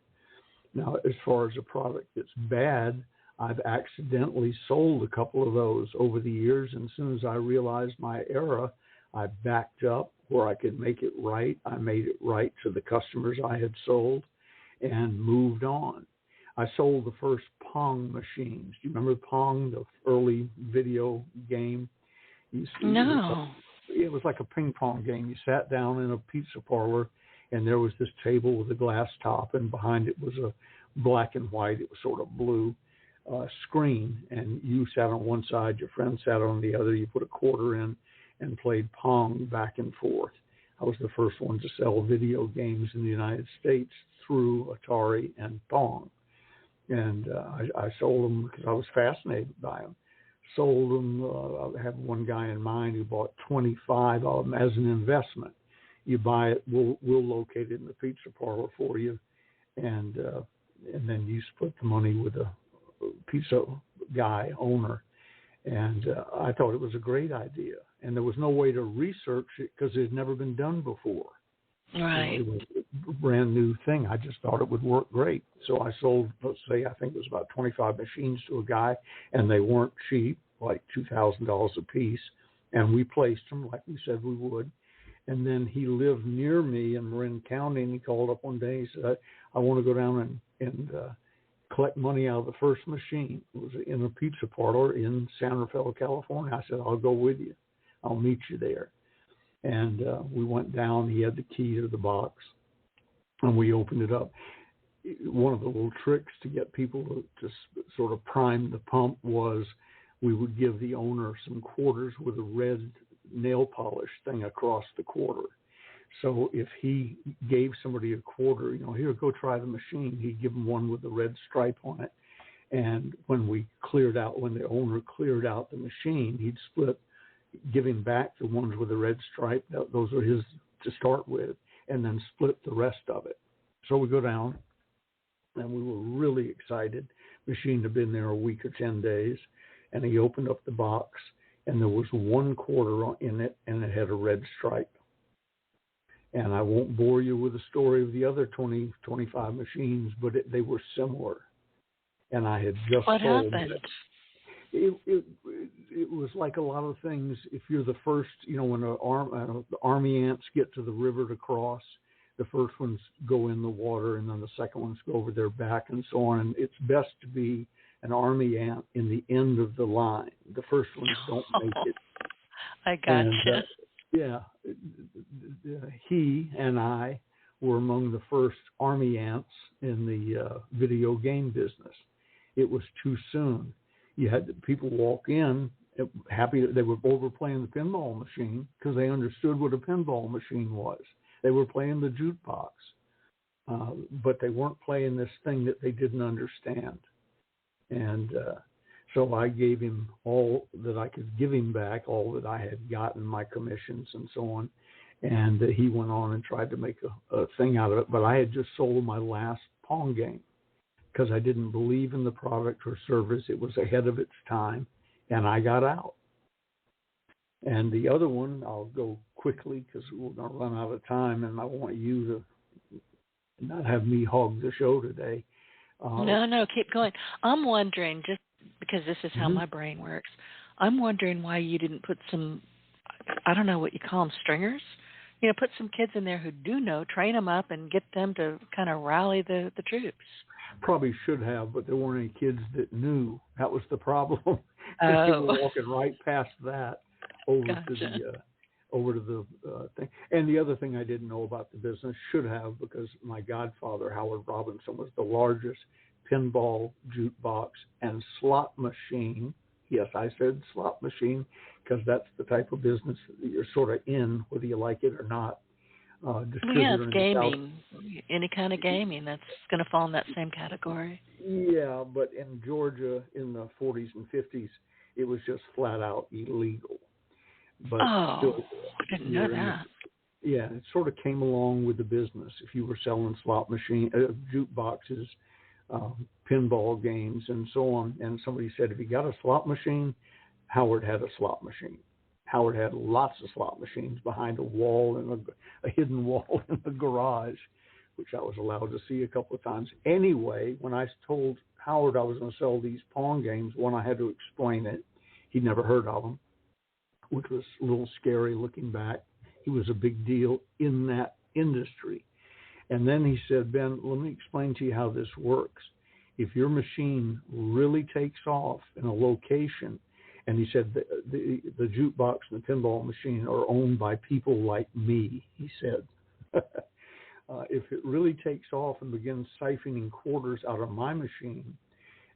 Now, as far as a product that's bad, I've accidentally sold a couple of those over the years, and as soon as I realized my error, I backed up where I could make it right. I made it right to the customers I had sold and moved on. I sold the first Pong machines. Do you remember Pong, the early video game? No. It was like a ping pong game. You sat down in a pizza parlor, and there was this table with a glass top, and behind it was a black and white, it was sort of blue screen, and you sat on one side, your friend sat on the other. You put a quarter in and played Pong back and forth. I was the first one to sell video games in the United States through Atari and Pong. And I sold them because I was fascinated by them. Sold them. I have one guy in mind who bought 25 of them as an investment. You buy it, we'll locate it in the pizza parlor for you, and then you split the money with a pizza guy, owner. And I thought it was a great idea. And there was no way to research it because it had never been done before. Right. It was a brand new thing. I just thought it would work great. So I sold, let's say, I think it was about 25 machines to a guy, and they weren't cheap, like $2,000 a piece. And we placed them like we said we would. And then he lived near me in Marin County, and he called up one day. He said, I want to go down and collect money out of the first machine. It was in a pizza parlor in San Rafael, California. I said, I'll go with you. I'll meet you there. And we went down. He had the key to the box, and we opened it up. One of the little tricks to get people to sort of prime the pump was we would give the owner some quarters with a red nail polish thing across the quarter. So if he gave somebody a quarter, here, go try the machine, he'd give them one with a red stripe on it. And when the owner cleared out the machine, he'd split, giving back the ones with the red stripe. Those are his to start with, and then split the rest of it. So we go down, and we were really excited. Machine had been there a week or 10 days, and he opened up the box, and there was one quarter in it, and it had a red stripe. And I won't bore you with the story of the other 20, 25 machines, but they were similar. And I had just What sold happened? It was like a lot of things. If you're the first, when the army ants get to the river to cross, the first ones go in the water, and then the second ones go over their back, and so on. And it's best to be an army ant in the end of the line. The first ones don't make it. I gotcha. He and I were among the first army ants in the video game business. It was too soon. You had people walk in happy that they were over playing the pinball machine because they understood what a pinball machine was. They were playing the jukebox, but they weren't playing this thing that they didn't understand. And so I gave him all that I could give him back, all that I had gotten, my commissions and so on. And he went on and tried to make a thing out of it. But I had just sold my last Pong game because I didn't believe in the product or service. It was ahead of its time, and I got out. And the other one, I'll go quickly because we're going to run out of time, and I want you to not have me hog the show today. No, keep going. I'm wondering, just because this is how my brain works, I'm wondering why you didn't put some, I don't know what you call them, stringers? Put some kids in there who do know, train them up, and get them to kind of rally the troops. Probably should have, but there weren't any kids that knew. That was the problem. They were walking right past that over to the thing. And the other thing I didn't know about the business, should have, because my godfather, Howard Robinson, was the largest pinball, jukebox, and slot machine. Yes, I said slot machine because that's the type of business that you're sort of in, whether you like it or not. It's gaming. Any kind of gaming that's going to fall in that same category. Yeah, but in Georgia in the 40s and 50s, it was just flat out illegal. But still, I didn't know that. It sort of came along with the business. If you were selling slot machine, jukeboxes, pinball games, and so on, and somebody said, if you got a slot machine, Howard had a slot machine. Howard had lots of slot machines behind a wall, and a hidden wall in the garage, which I was allowed to see a couple of times. Anyway, when I told Howard I was going to sell these Pong games, one, I had to explain it. He'd never heard of them, which was a little scary looking back. He was a big deal in that industry. And then he said, Ben, let me explain to you how this works. If your machine really takes off in a location, and he said the jukebox and the pinball machine are owned by people like me, he said. If it really takes off and begins siphoning quarters out of my machine,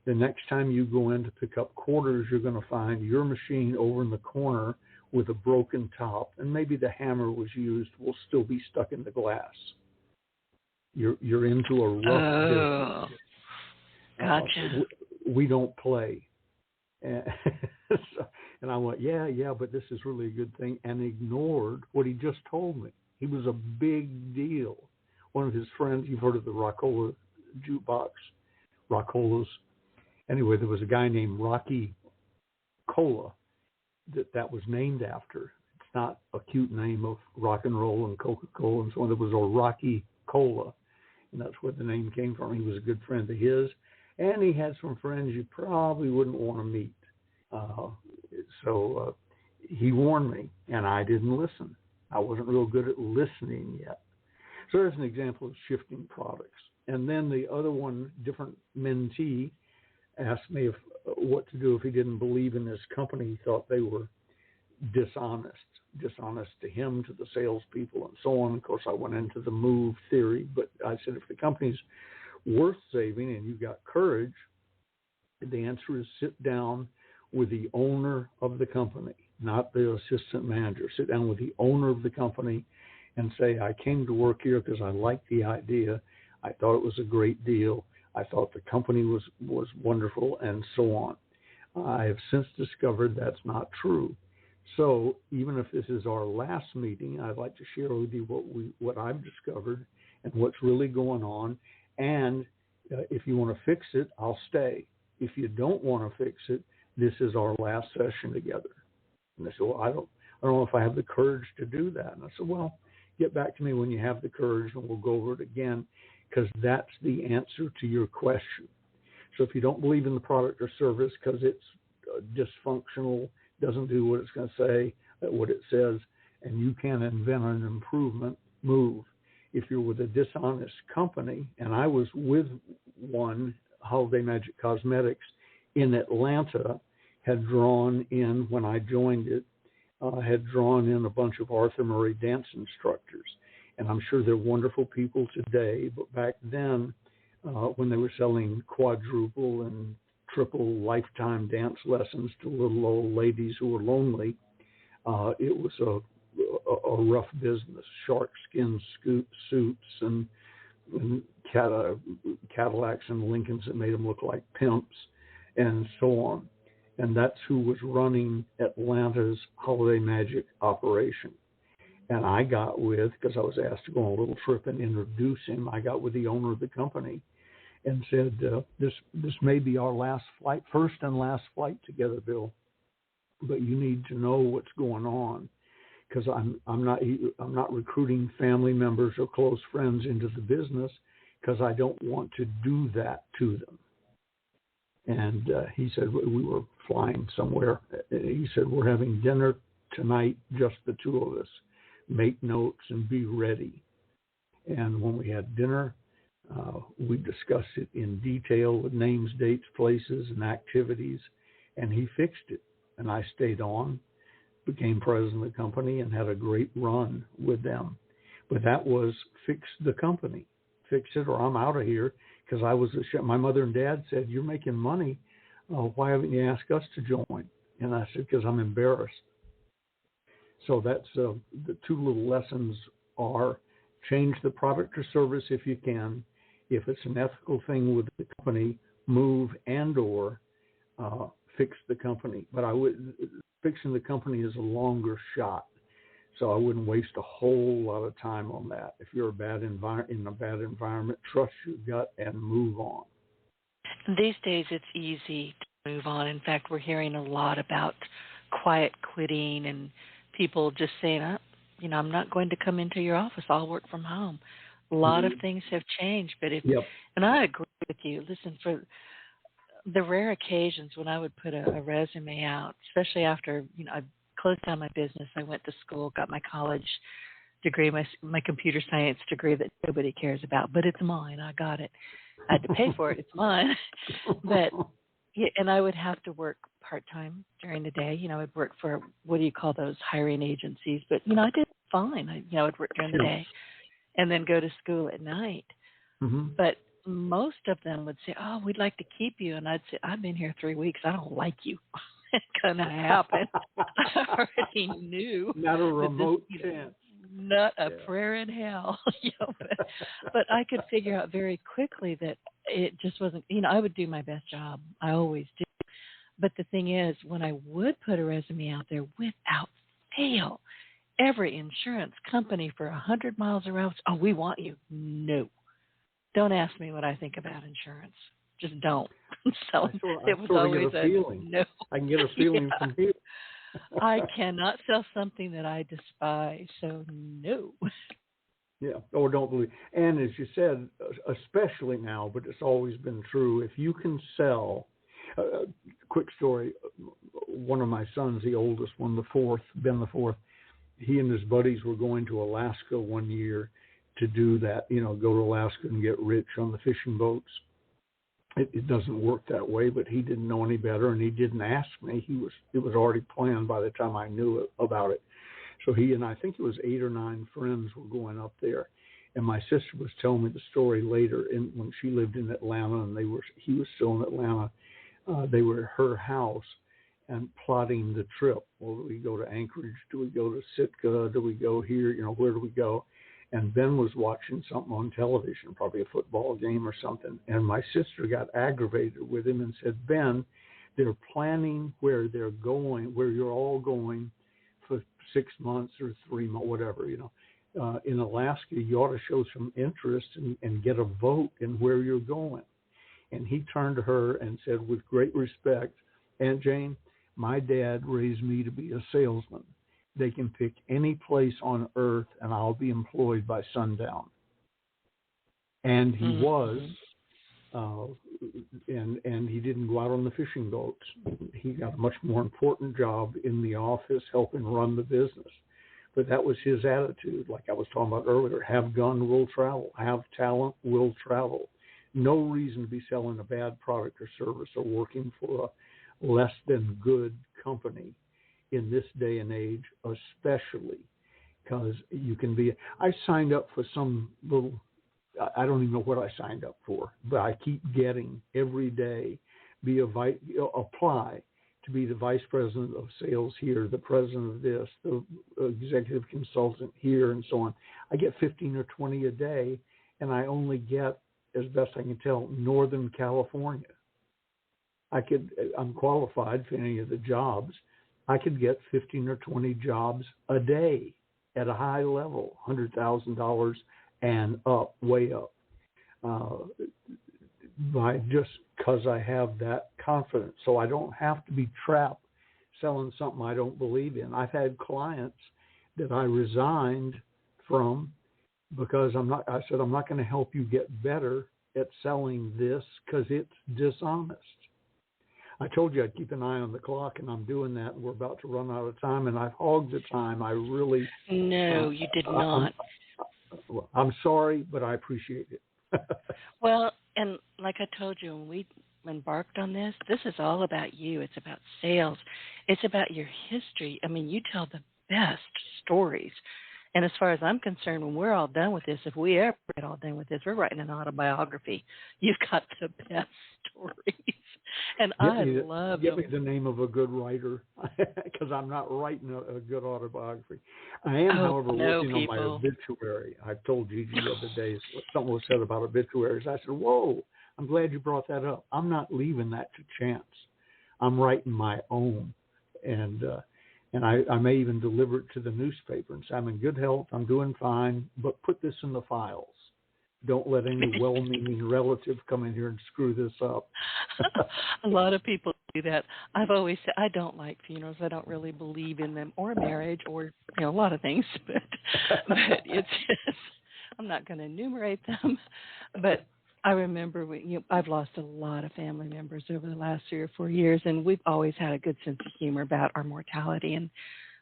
the next time you go in to pick up quarters, you're going to find your machine over in the corner with a broken top, and maybe the hammer was used, will still be stuck in the glass. You're into a rough business. Gotcha. We don't play. And I went, yeah, but this is really a good thing, and ignored what he just told me. He was a big deal. One of his friends, you've heard of the Rockola jukebox, Rockolas. Anyway, there was a guy named Rocky Cola that was named after. It's not a cute name of rock and roll and Coca-Cola and so on. There was a Rocky Cola, and that's where the name came from. He was a good friend of his, and he had some friends you probably wouldn't want to meet. So he warned me, and I didn't listen. I wasn't real good at listening yet. So there's an example of shifting products. And then the other one, different mentee, asked me what to do if he didn't believe in this company. He thought they were dishonest to him, to the salespeople, and so on. Of course, I went into the move theory, but I said if the company's worth saving and you've got courage, the answer is sit down with the owner of the company, not the assistant manager. Sit down with the owner of the company and say, I came to work here because I liked the idea. I thought it was a great deal. I thought the company was wonderful, and so on. I have since discovered that's not true. So even if this is our last meeting, I'd like to share with you what I've discovered and what's really going on. And if you want to fix it, I'll stay. If you don't want to fix it, this is our last session together. And they said, well, I don't know if I have the courage to do that. And I said, well, get back to me when you have the courage, and we'll go over it again, because that's the answer to your question. So if you don't believe in the product or service because it's dysfunctional, doesn't do what it's going to say, what it says, and you can invent an improvement, move. If you're with a dishonest company, and I was with one, Holiday Magic Cosmetics, in Atlanta, had drawn in, when I joined it, had drawn in a bunch of Arthur Murray dance instructors. And I'm sure they're wonderful people today, but back then, when they were selling quadruple and triple lifetime dance lessons to little old ladies who were lonely, it was a rough business. Shark skin suits and Cadillacs and Lincolns that made them look like pimps, and so on. And that's who was running Atlanta's Holiday Magic operation. And I got with, because I was asked to go on a little trip and introduce him, I got with the owner of the company and said, this may be our last flight, first and last flight together, Bill, but you need to know what's going on, because I'm not recruiting family members or close friends into the business, because I don't want to do that to them. And he said, we were flying somewhere. He said, we're having dinner tonight, just the two of us. Make notes and be ready. And when we had dinner, we discussed it in detail with names, dates, places, and activities, and he fixed it. And I stayed on, became president of the company, and had a great run with them. But that was fix the company. Fix it or I'm out of here, because I was my mother and dad said, you're making money. Why haven't you asked us to join? And I said, because I'm embarrassed. So that's the two little lessons are: change the product or service if you can. If it's an ethical thing with the company, move and or fix the company. But fixing the company is a longer shot. So I wouldn't waste a whole lot of time on that. If you're in a bad environment, trust your gut and move on. These days it's easy to move on. In fact, we're hearing a lot about quiet quitting and people just saying, I'm not going to come into your office. I'll work from home. A lot of things have changed. But and I agree with you. Listen, for the rare occasions when I would put a resume out, especially after, I closed down my business, I went to school, got my college degree, my computer science degree that nobody cares about, but it's mine. I got it. I had to pay for it. It's mine. But and I would have to work part-time during the day. I'd work for, what do you call those, hiring agencies. But, I did fine. I would work during the day and then go to school at night. Mm-hmm. But most of them would say, oh, we'd like to keep you. And I'd say, I've been here 3 weeks. I don't like you. It kind of happened. I already knew. Not a remote chance. Not a prayer in hell. But I could figure out very quickly that it just wasn't, I would do my best job. I always do. But the thing is, when I would put a resume out there, without fail, every insurance company for 100 miles around, oh, we want you. No. Don't ask me what I think about insurance. Just don't. So it was always a feeling. No. I can get a feeling from you. I cannot sell something that I despise, so no. Yeah, or don't believe. And as you said, especially now, but it's always been true, if you can sell, quick story, one of my sons, the oldest one, Ben the fourth, he and his buddies were going to Alaska one year to do that, go to Alaska and get rich on the fishing boats. It doesn't work that way, but he didn't know any better, and he didn't ask me. It was already planned by the time I knew about it. So he and I think it was 8 or 9 friends were going up there, and my sister was telling me the story later. When she lived in Atlanta, and he was still in Atlanta. They were at her house, and plotting the trip. Well, do we go to Anchorage? Do we go to Sitka? Do we go here? Where do we go? And Ben was watching something on television, probably a football game or something. And my sister got aggravated with him and said, Ben, they're planning where they're going, where you're all going for 6 months or 3 months, whatever, in Alaska. You ought to show some interest and get a vote in where you're going. And he turned to her and said, with great respect, Aunt Jane, my dad raised me to be a salesman. They can pick any place on earth and I'll be employed by sundown. And he was, and he didn't go out on the fishing boats. He got a much more important job in the office helping run the business. But that was his attitude, like I was talking about earlier. Have gun, will travel. Have talent, will travel. No reason to be selling a bad product or service or working for a less than good company in this day and age, especially because you can be. I signed up for some little, I don't even know what I signed up for, but I keep getting every day, apply to be the vice president of sales here, the president of this, the executive consultant here, and so on. I get 15 or 20 a day, and I only get, as best I can tell, Northern California. I'm qualified for any of the jobs. I could get 15 or 20 jobs a day at a high level, $100,000 and up, way up, just because I have that confidence. So I don't have to be trapped selling something I don't believe in. I've had clients that I resigned from because I said, I'm not going to help you get better at selling this because it's dishonest. I told you I'd keep an eye on the clock, and I'm doing that, and we're about to run out of time, and I've hogged the time. I really... No, you did not. I'm sorry, but I appreciate it. Well, and like I told you, when we embarked on this is all about you. It's about sales. It's about your history. I mean, you tell the best stories. And as far as I'm concerned, when we're all done with this, if we ever get all done with this, we're writing an autobiography. You've got the best stories. And I love them. Give me the name of a good writer, because I'm not writing a good autobiography. I am, however, working on my obituary. I told Gigi the other day, something was said about obituaries. I said, whoa, I'm glad you brought that up. I'm not leaving that to chance. I'm writing my own. And I may even deliver it to the newspaper and say, I'm in good health, I'm doing fine, but put this in the files. Don't let any well-meaning relative come in here and screw this up. A lot of people do that. I've always said I don't like funerals. I don't really believe in them, or marriage, or a lot of things. But it's just, I'm not going to enumerate them. But I remember I've lost a lot of family members over the last 3 or 4 years, and we've always had a good sense of humor about our mortality. And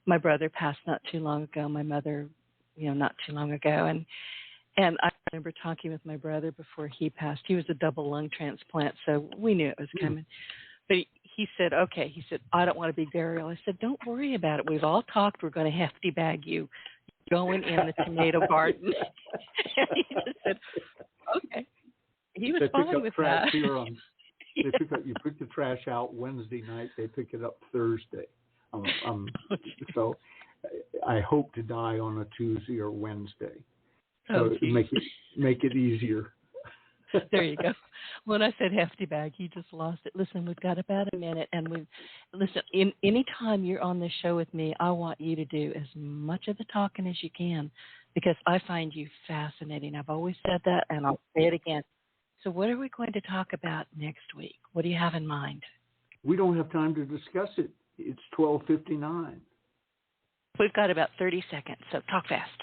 my brother passed not too long ago. My mother, not too long ago, and I remember talking with my brother before he passed. He was a double lung transplant, so we knew it was coming. But he said, okay, I don't want a big burial. I said, don't worry about it. We've all talked. We're going to hefty bag you going in the tomato garden. And he just said, okay. He was fine with that. You put the trash out Wednesday night. They pick it up Thursday. So I hope to die on a Tuesday or Wednesday. So make it easier. There you go. When I said hefty bag, he just lost it. Listen, we've got about a minute, and any time you're on this show with me, I want you to do as much of the talking as you can, because I find you fascinating. I've always said that, and I'll say it again. So what are we going to talk about next week? What do you have in mind? We don't have time to discuss it. It's 12:59. We've got about 30 seconds, so talk fast.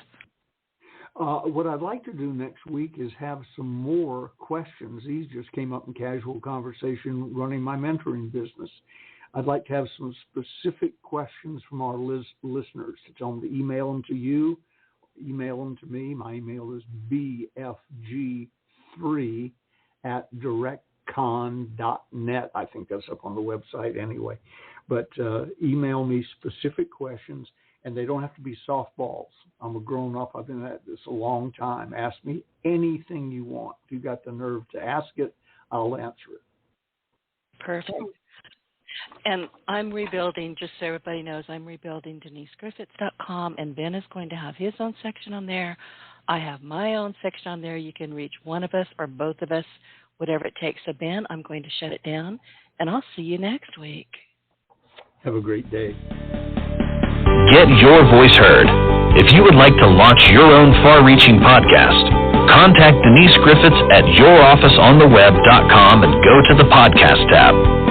What I'd like to do next week is have some more questions. These just came up in casual conversation running my mentoring business. I'd like to have some specific questions from our listeners. To tell them to email them to you, email them to me. My email is bfg3@directcon.net. I think that's up on the website anyway. But email me specific questions, and they don't have to be softballs. I'm a grown-up. I've been at this a long time. Ask me anything you want. If you got the nerve to ask it, I'll answer it. Perfect. And I'm rebuilding, just so everybody knows, I'm rebuilding DeniseGriffiths.com, and Ben is going to have his own section on there. I have my own section on there. You can reach one of us or both of us, whatever it takes. So, Ben, I'm going to shut it down, and I'll see you next week. Have a great day. Get your voice heard. If you would like to launch your own far-reaching podcast, contact Denise Griffiths at yourofficeontheweb.com and go to the podcast tab.